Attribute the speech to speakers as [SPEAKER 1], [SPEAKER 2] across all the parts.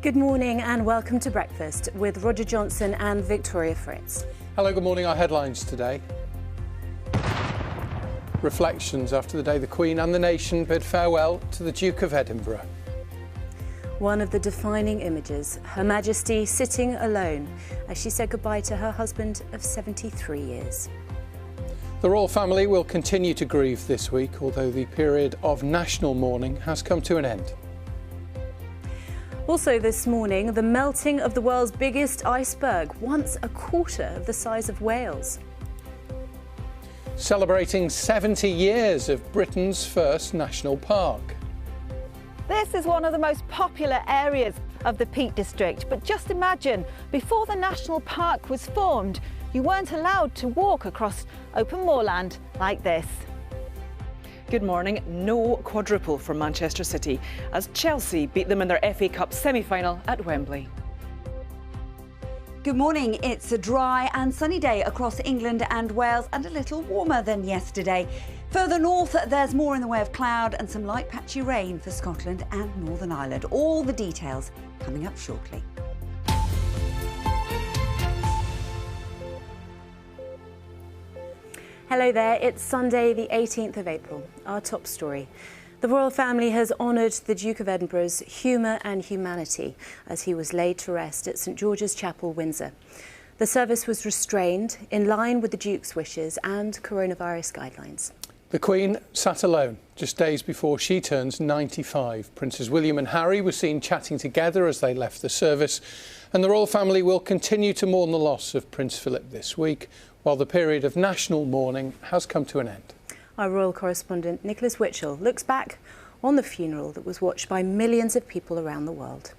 [SPEAKER 1] Good morning and welcome to Breakfast with Roger Johnson and Victoria Fritz.
[SPEAKER 2] Hello, good morning. Our headlines today. Reflections after the day the Queen and the nation bid farewell to the Duke of Edinburgh.
[SPEAKER 1] One of the defining images, Her Majesty sitting alone as she said goodbye to her husband of 73 years.
[SPEAKER 2] The royal family will continue to grieve this week, although the period of national mourning has come to an end.
[SPEAKER 1] Also this morning, the melting of the world's biggest iceberg, once a quarter of the size of Wales.
[SPEAKER 2] Celebrating 70 years of Britain's first national park.
[SPEAKER 3] This is one of the most popular areas of the Peak District, but just imagine, before the national park was formed, you weren't allowed to walk across open moorland like this.
[SPEAKER 4] Good morning. No quadruple from Manchester City as Chelsea beat them in their FA Cup semi-final at Wembley.
[SPEAKER 5] Good morning. It's a dry and sunny day across England and Wales and a little warmer than yesterday. Further north, there's more in the way of cloud and some light patchy rain for Scotland and Northern Ireland. All the details coming up shortly.
[SPEAKER 1] Hello there, it's Sunday the 18th of April. Our top story. The royal family has honoured the Duke of Edinburgh's humour and humanity as he was laid to rest at St George's Chapel, Windsor. The service was restrained in line with the Duke's wishes and coronavirus guidelines.
[SPEAKER 2] The Queen sat alone just days before she turns 95. Princes William and Harry were seen chatting together as they left the service, and the royal family will continue to mourn the loss of Prince Philip this week, while the period of national mourning has come to an end.
[SPEAKER 1] Our royal correspondent Nicholas Witchell looks back on the funeral that was watched by millions of people around the world.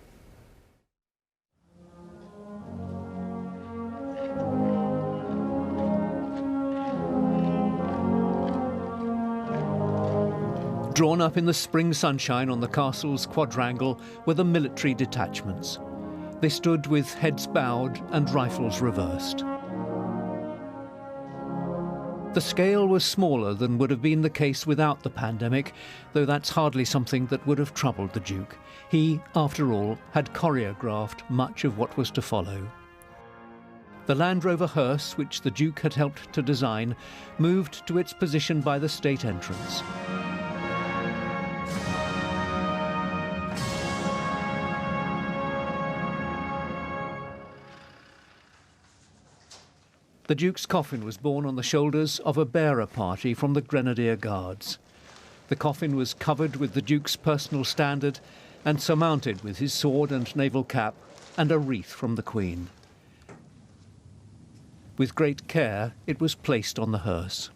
[SPEAKER 6] Drawn up in the spring sunshine on the castle's quadrangle were the military detachments. They stood with heads bowed and rifles reversed. The scale was smaller than would have been the case without the pandemic, though that's hardly something that would have troubled the Duke. He, after all, had choreographed much of what was to follow. The Land Rover hearse, which the Duke had helped to design, moved to its position by the state entrance. The Duke's coffin was borne on the shoulders of a bearer party from the Grenadier Guards. The coffin was covered with the Duke's personal standard and surmounted with his sword and naval cap and a wreath from the Queen. With great care, it was placed on the hearse.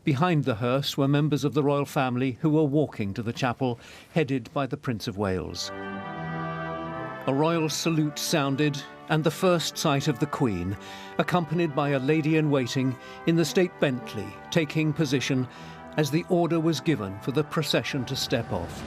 [SPEAKER 6] Behind the hearse were members of the royal family who were walking to the chapel, headed by the Prince of Wales. A royal salute sounded, and the first sight of the Queen, accompanied by a lady-in-waiting in the state Bentley, taking position as the order was given for the procession to step off.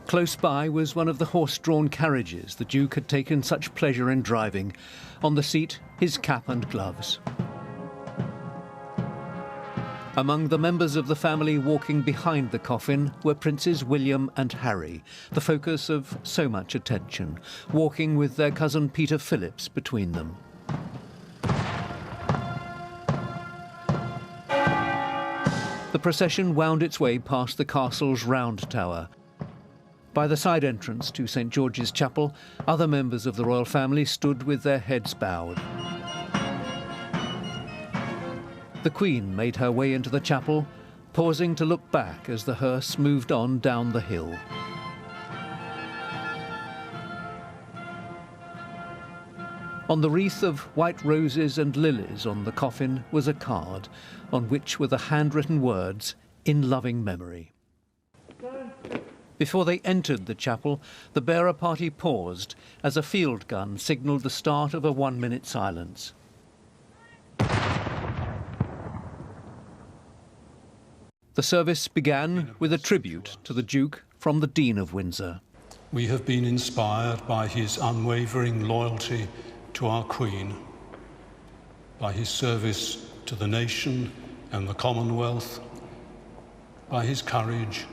[SPEAKER 6] Close by was one of the horse-drawn carriages the Duke had taken such pleasure in driving. On the seat, his cap and gloves. Among the members of the family walking behind the coffin were Princes William and Harry, the focus of so much attention, walking with their cousin Peter Phillips between them. The procession wound its way past the castle's round tower. By the side entrance to St George's Chapel, other members of the royal family stood with their heads bowed. The Queen made her way into the chapel, pausing to look back as the hearse moved on down the hill. On the wreath of white roses and lilies on the coffin was a card, on which were the handwritten words, in loving memory. Before they entered the chapel, the bearer party paused as a field gun signalled the start of a 1-minute silence. The service began with a tribute to the Duke from the Dean of Windsor.
[SPEAKER 7] We have been inspired by his unwavering loyalty to our Queen, by his service to the nation and the Commonwealth, by his courage,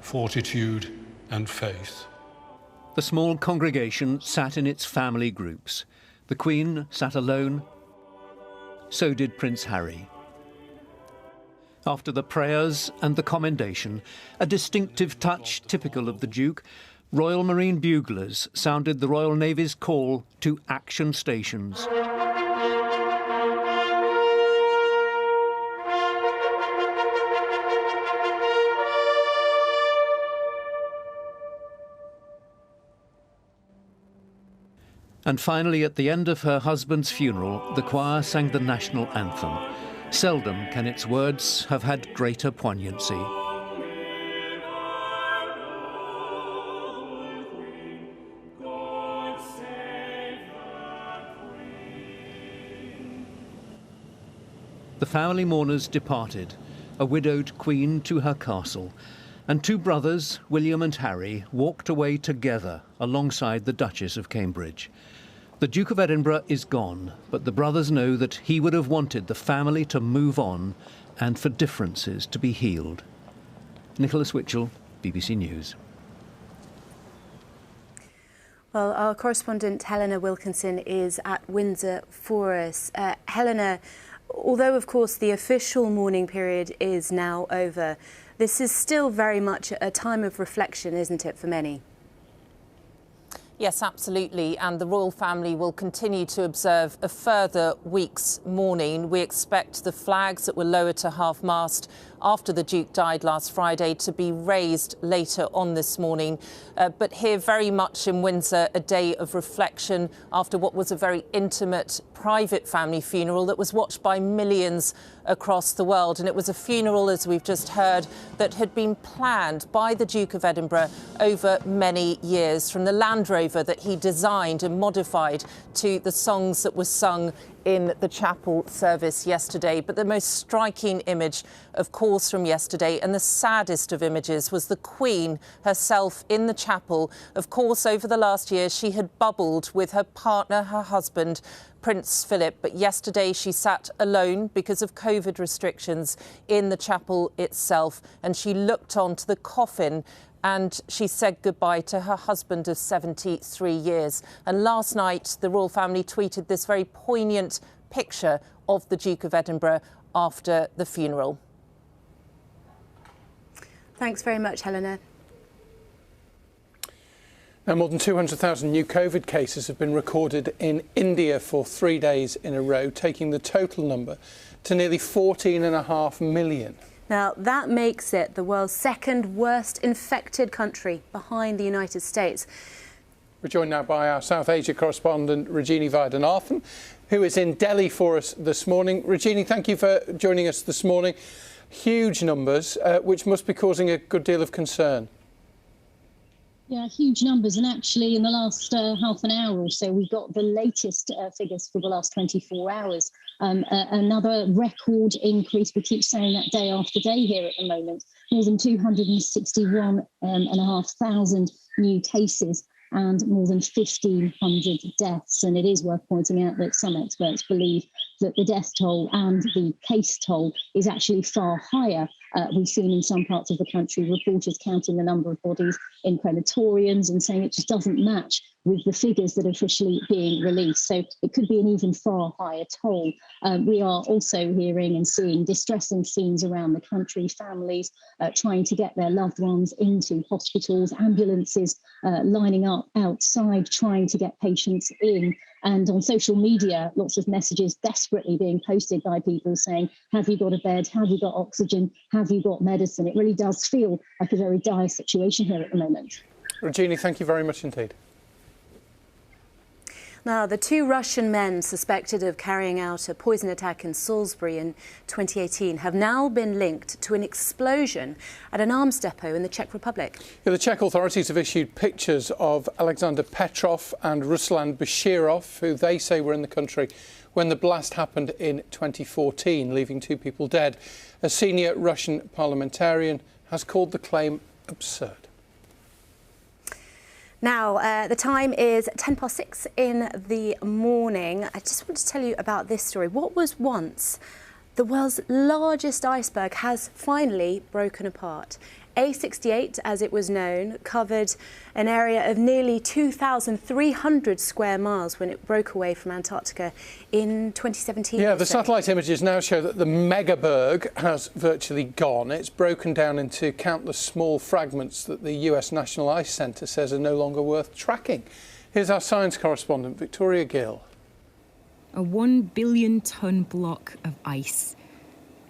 [SPEAKER 7] fortitude and faith.
[SPEAKER 6] The small congregation sat in its family groups. The Queen sat alone. So did Prince Harry. After the prayers and the commendation, a distinctive touch typical of the Duke, Royal Marine buglers sounded the Royal Navy's call to action stations. And finally, at the end of her husband's funeral, the choir sang the national anthem. Seldom can its words have had greater poignancy. The family mourners departed, a widowed queen to her castle, and two brothers, William and Harry, walked away together alongside the Duchess of Cambridge. The Duke of Edinburgh is gone, but the brothers know that he would have wanted the family to move on and for differences to be healed. Nicholas Witchell, BBC News.
[SPEAKER 1] Well, our correspondent Helena Wilkinson is at Windsor for us. Helena, although of course the official mourning period is now over, this is still very much a time of reflection, isn't it, for many?
[SPEAKER 8] Yes, absolutely. And the royal family will continue to observe a further week's mourning. We expect the flags that were lowered to half-mast after the Duke died last Friday to be raised later on this morning. But here very much in Windsor, a day of reflection after what was a very intimate, private family funeral that was watched by millions across the world. And it was a funeral, as we've just heard, that had been planned by the Duke of Edinburgh over many years, from the Land Rover that he designed and modified to the songs that were sung in the chapel service yesterday. But the most striking image, of course, from yesterday, and the saddest of images, was the Queen herself in the chapel. Of course, over the last year, she had bubbled with her partner, her husband, Prince Philip, but yesterday she sat alone because of COVID restrictions in the chapel itself, and she looked onto the coffin and she said goodbye to her husband of 73 years. And last night, the royal family tweeted this very poignant picture of the Duke of Edinburgh after the funeral.
[SPEAKER 1] Thanks very much, Helena.
[SPEAKER 2] Now, more than 200,000 new COVID cases have been recorded in India for 3 days in a row, taking the total number to nearly 14.5 million.
[SPEAKER 1] Now, that makes it the world's second worst infected country behind the United States.
[SPEAKER 2] We're joined now by our South Asia correspondent, Rajini Vaidyanathan, who is in Delhi for us this morning. Rajini, thank you for joining us this morning. Huge numbers, which must be causing a good deal of concern.
[SPEAKER 9] Yeah, huge numbers. And actually, in the last half an hour or so, we've got the latest figures for the last 24 hours. Another record increase. We keep saying that day after day here at the moment. More than 261,500 new cases and more than 1,500 deaths. And it is worth pointing out that some experts believe that the death toll and the case toll is actually far higher. We've seen in some parts of the country reporters counting the number of bodies in crematoriums and saying it just doesn't match with the figures that are officially being released. So it could be an even far higher toll. We are also hearing and seeing distressing scenes around the country, families trying to get their loved ones into hospitals, ambulances lining up outside, trying to get patients in. And on social media, lots of messages desperately being posted by people saying, have you got a bed? Have you got oxygen? Have you got medicine? It really does feel like a very dire situation here at the moment.
[SPEAKER 2] Rajini, thank you very much indeed.
[SPEAKER 1] Now, the two Russian men suspected of carrying out a poison attack in Salisbury in 2018 have now been linked to an explosion at an arms depot in the Czech Republic.
[SPEAKER 2] Yeah, the Czech authorities have issued pictures of Alexander Petrov and Ruslan Bashirov, who they say were in the country when the blast happened in 2014, leaving 2 people dead. A senior Russian parliamentarian has called the claim absurd.
[SPEAKER 1] Now, the time is 6:10 in the morning. I just want to tell you about this story. What was once the world's largest iceberg has finally broken apart. A68, as it was known, covered an area of nearly 2,300 square miles when it broke away from Antarctica in 2017.
[SPEAKER 2] Yeah, the satellite images now show that the megaberg has virtually gone. It's broken down into countless small fragments that the US National Ice Centre says are no longer worth tracking. Here's our science correspondent, Victoria Gill.
[SPEAKER 10] A 1 billion tonne block of ice.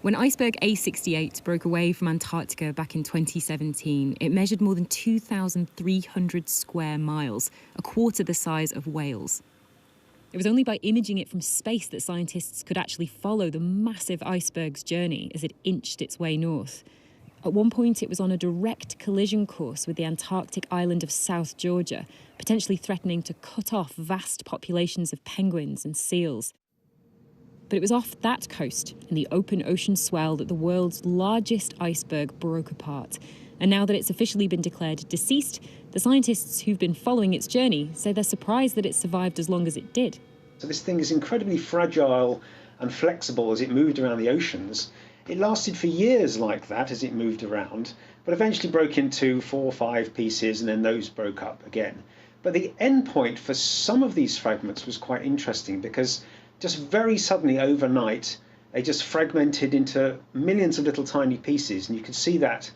[SPEAKER 10] When iceberg A68 broke away from Antarctica back in 2017, it measured more than 2,300 square miles, a quarter the size of Wales. It was only by imaging it from space that scientists could actually follow the massive iceberg's journey as it inched its way north. At one point, it was on a direct collision course with the Antarctic island of South Georgia, potentially threatening to cut off vast populations of penguins and seals. But it was off that coast, in the open ocean swell, that the world's largest iceberg broke apart. And now that it's officially been declared deceased, the scientists who've been following its journey say they're surprised that it survived as long as it did.
[SPEAKER 11] So this thing is incredibly fragile and flexible as it moved around the oceans. It lasted for years like that as it moved around, but eventually broke into 4 or 5 pieces, and then those broke up again. But the end point for some of these fragments was quite interesting, because just very suddenly overnight, they just fragmented into millions of little tiny pieces. And you can see that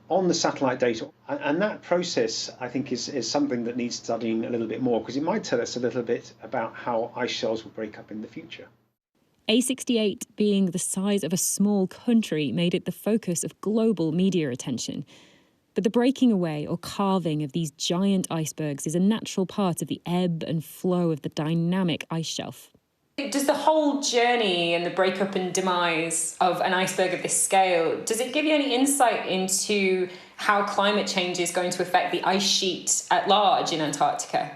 [SPEAKER 11] on the satellite data. And that process, I think, is something that needs studying a little bit more, because it might tell us a little bit about how ice shelves will break up in the future.
[SPEAKER 10] A68, being the size of a small country, made it the focus of global media attention. But the breaking away or carving of these giant icebergs is a natural part of the ebb and flow of the dynamic ice shelf.
[SPEAKER 12] Does the whole journey and the breakup and demise of an iceberg of this scale, does it give you any insight into how climate change is going to affect the ice sheet at large in Antarctica?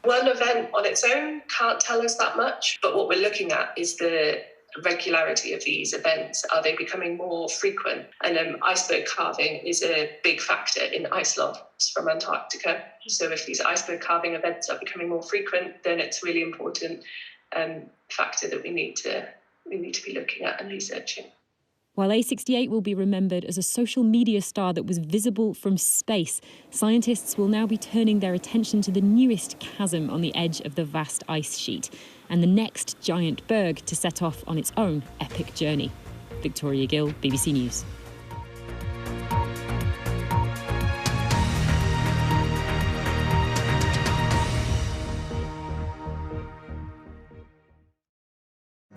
[SPEAKER 13] One event on its own can't tell us that much, but what we're looking at is the regularity of these events. Are they becoming more frequent? And iceberg carving is a big factor in ice loss from Antarctica. So if these iceberg carving events are becoming more frequent, then it's really important factor that we need to be looking at and researching.
[SPEAKER 10] While A68 will be remembered as a social media star that was visible from space, scientists will now be turning their attention to the newest chasm on the edge of the vast ice sheet and the next giant berg to set off on its own epic journey. Victoria Gill, BBC News.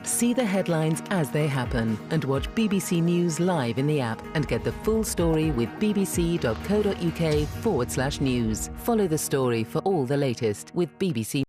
[SPEAKER 14] See the headlines as they happen and watch BBC News live in the app and get the full story with bbc.co.uk/news. Follow the story for all the latest with BBC.